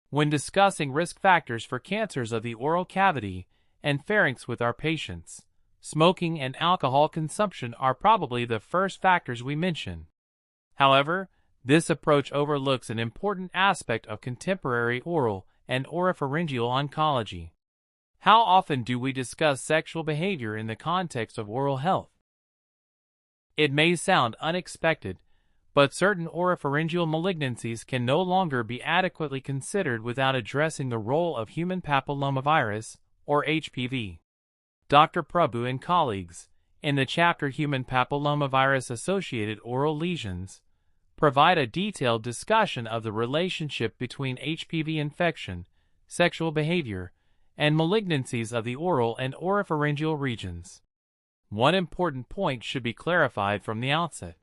when discussing risk factors for cancers of the oral cavity and pharynx with our patients. Smoking and alcohol consumption are probably the first factors we mention. However, this approach overlooks an important aspect of contemporary oral and oropharyngeal oncology. How often do we discuss sexual behavior in the context of oral health? It may sound unexpected, but certain oropharyngeal malignancies can no longer be adequately considered without addressing the role of human papillomavirus, or HPV. Dr. Prabhu and colleagues, in the chapter Human Papillomavirus-Associated Oral Lesions, provide a detailed discussion of the relationship between HPV infection, sexual behavior, and malignancies of the oral and oropharyngeal regions. One important point should be clarified from the outset.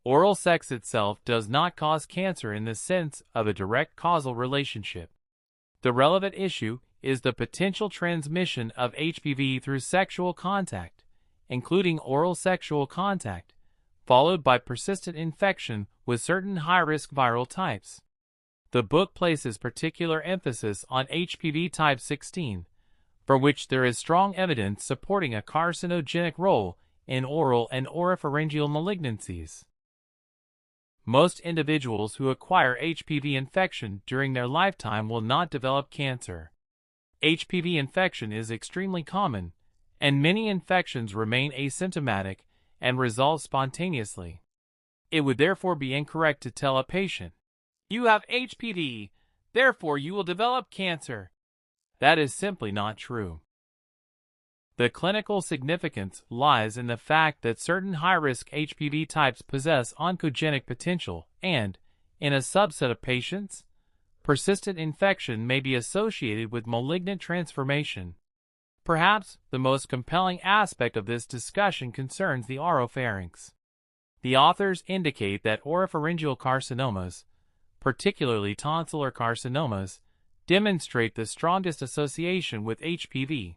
Oral sex itself does not cause cancer in the sense of a direct causal relationship. The relevant issue is the potential transmission of HPV through sexual contact, including oral sexual contact, followed by persistent infection with certain high-risk viral types. The book places particular emphasis on HPV type 16, for which there is strong evidence supporting a carcinogenic role in oral and oropharyngeal malignancies. Most individuals who acquire HPV infection during their lifetime will not develop cancer. HPV infection is extremely common, and many infections remain asymptomatic and resolve spontaneously. It would therefore be incorrect to tell a patient, "You have HPV, therefore you will develop cancer." That is simply not true. The clinical significance lies in the fact that certain high-risk HPV types possess oncogenic potential and, in a subset of patients, persistent infection may be associated with malignant transformation. Perhaps the most compelling aspect of this discussion concerns the oropharynx. The authors indicate that oropharyngeal carcinomas, particularly tonsillar carcinomas, demonstrate the strongest association with HPV.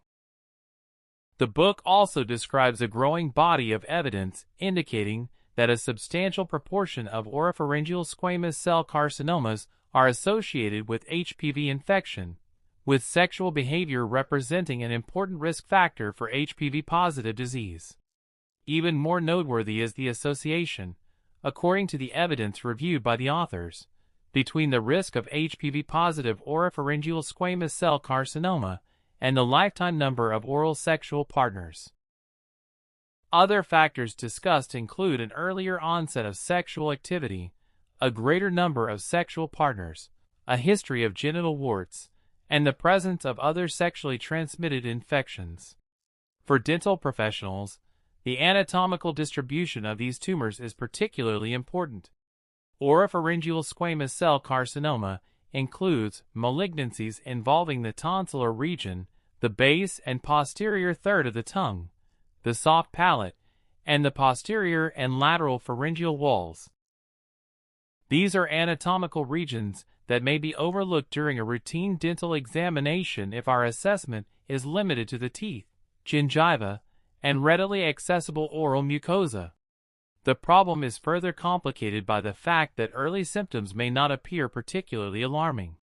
The book also describes a growing body of evidence indicating that a substantial proportion of oropharyngeal squamous cell carcinomas are associated with HPV infection, with sexual behavior representing an important risk factor for HPV-positive disease. Even more noteworthy is the association, according to the evidence reviewed by the authors, between the risk of HPV-positive oropharyngeal squamous cell carcinoma and the lifetime number of oral sexual partners. Other factors discussed include an earlier onset of sexual activity, a greater number of sexual partners, a history of genital warts, and the presence of other sexually transmitted infections. For dental professionals, the anatomical distribution of these tumors is particularly important. Oropharyngeal squamous cell carcinoma includes malignancies involving the tonsillar region, the base and posterior third of the tongue, the soft palate, and the posterior and lateral pharyngeal walls. These are anatomical regions that may be overlooked during a routine dental examination if our assessment is limited to the teeth, gingiva, and readily accessible oral mucosa. The problem is further complicated by the fact that early symptoms may not appear particularly alarming.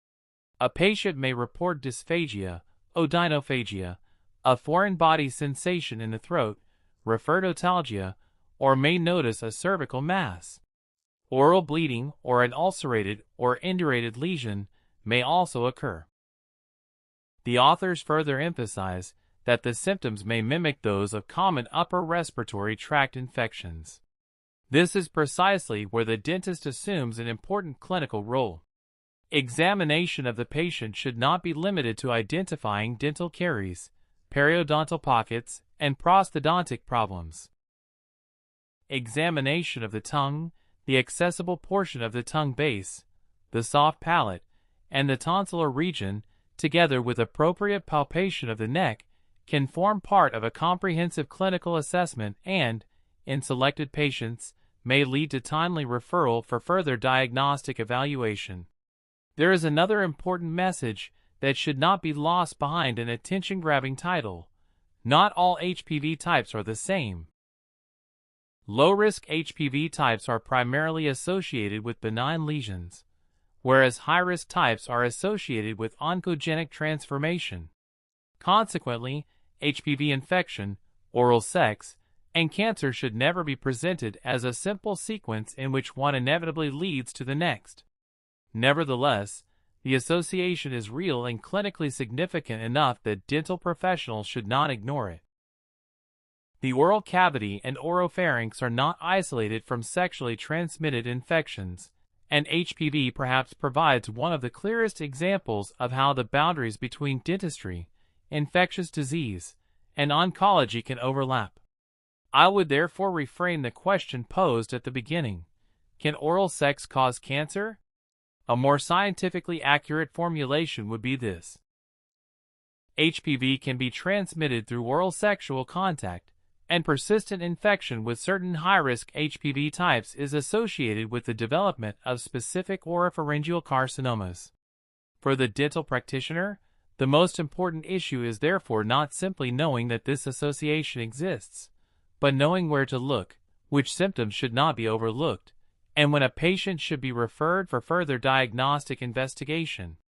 A patient may report dysphagia, odynophagia, a foreign body sensation in the throat, refertotalgia, or may notice a cervical mass. Oral bleeding or an ulcerated or indurated lesion may also occur. The authors further emphasize that the symptoms may mimic those of common upper respiratory tract infections. This is precisely where the dentist assumes an important clinical role. Examination of the patient should not be limited to identifying dental caries, periodontal pockets, and prosthodontic problems. Examination of the tongue, the accessible portion of the tongue base, the soft palate, and the tonsillar region, together with appropriate palpation of the neck, can form part of a comprehensive clinical assessment and, in selected patients, may lead to timely referral for further diagnostic evaluation. There is another important message that should not be lost behind an attention-grabbing title. Not all HPV types are the same. Low-risk HPV types are primarily associated with benign lesions, whereas high-risk types are associated with oncogenic transformation. Consequently, HPV infection, oral sex, and cancer should never be presented as a simple sequence in which one inevitably leads to the next. Nevertheless, the association is real and clinically significant enough that dental professionals should not ignore it. The oral cavity and oropharynx are not isolated from sexually transmitted infections, and HPV perhaps provides one of the clearest examples of how the boundaries between dentistry, infectious disease, and oncology can overlap. I would therefore reframe the question posed at the beginning: can oral sex cause cancer? A more scientifically accurate formulation would be this: HPV can be transmitted through oral sexual contact, and persistent infection with certain high-risk HPV types is associated with the development of specific oropharyngeal carcinomas. For the dental practitioner, the most important issue is therefore not simply knowing that this association exists, but knowing where to look, which symptoms should not be overlooked, and when a patient should be referred for further diagnostic investigation.